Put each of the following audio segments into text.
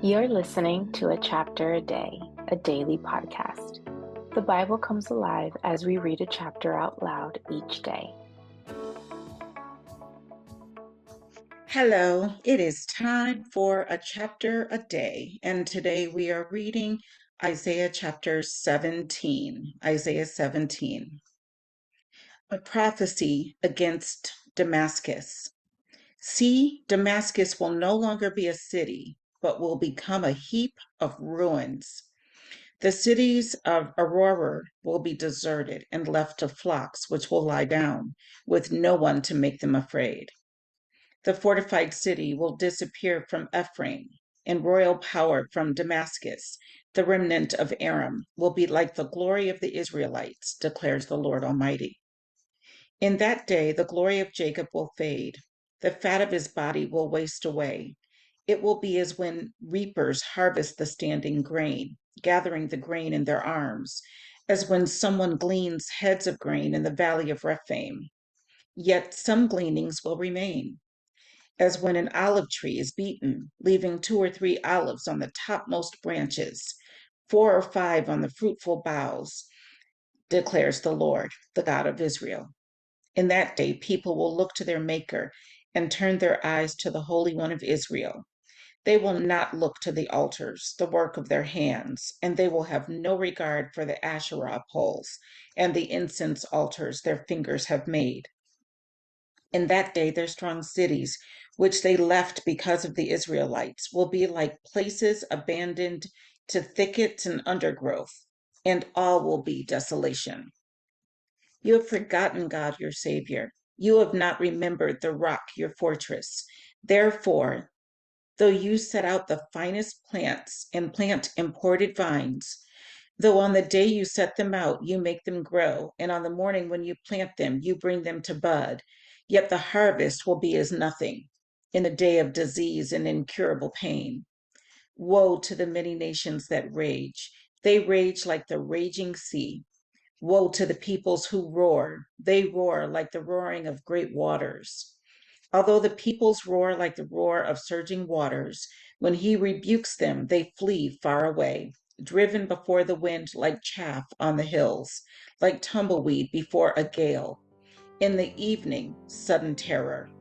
You're listening to A Chapter a Day, a daily podcast. The Bible comes alive as we read a chapter out loud each day. Hello, it is time for a chapter a day, and today we are reading Isaiah chapter 17. Isaiah 17, a prophecy against Damascus. See, Damascus will no longer be a city, but will become a heap of ruins. The cities of Aurora will be deserted and left to flocks which will lie down, with no one to make them afraid. The fortified city will disappear from Ephraim, and royal power from Damascus. The remnant of Aram will be like the glory of the Israelites, declares the Lord Almighty. In that day, the glory of Jacob will fade. The fat of his body will waste away. It will be as when reapers harvest the standing grain, gathering the grain in their arms, as when someone gleans heads of grain in the valley of Rephaim. Yet some gleanings will remain, as when an olive tree is beaten, leaving 2 or 3 olives on the topmost branches, 4 or 5 on the fruitful boughs, declares the Lord, the God of Israel. In that day, people will look to their Maker and turn their eyes to the Holy One of Israel. They will not look to the altars, the work of their hands, and they will have no regard for the Asherah poles and the incense altars their fingers have made. In that day, their strong cities, which they left because of the Israelites, will be like places abandoned to thickets and undergrowth, and all will be desolation. You have forgotten God, your Savior. You have not remembered the rock, your fortress. Therefore, though you set out the finest plants and plant imported vines, though on the day you set them out, you make them grow, and on the morning when you plant them, you bring them to bud, yet the harvest will be as nothing in a day of disease and incurable pain. Woe to the many nations that rage. They rage like the raging sea. Woe to the peoples who roar. They roar like the roaring of great waters. Although the peoples roar like the roar of surging waters, when he rebukes them, they flee far away, driven before the wind like chaff on the hills, like tumbleweed before a gale. In the evening, sudden terror.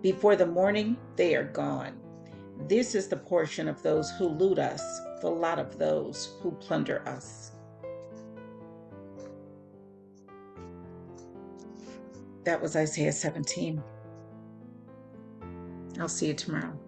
Before the morning, they are gone. This is the portion of those who loot us, the lot of those who plunder us. That was Isaiah 17. I'll see you tomorrow.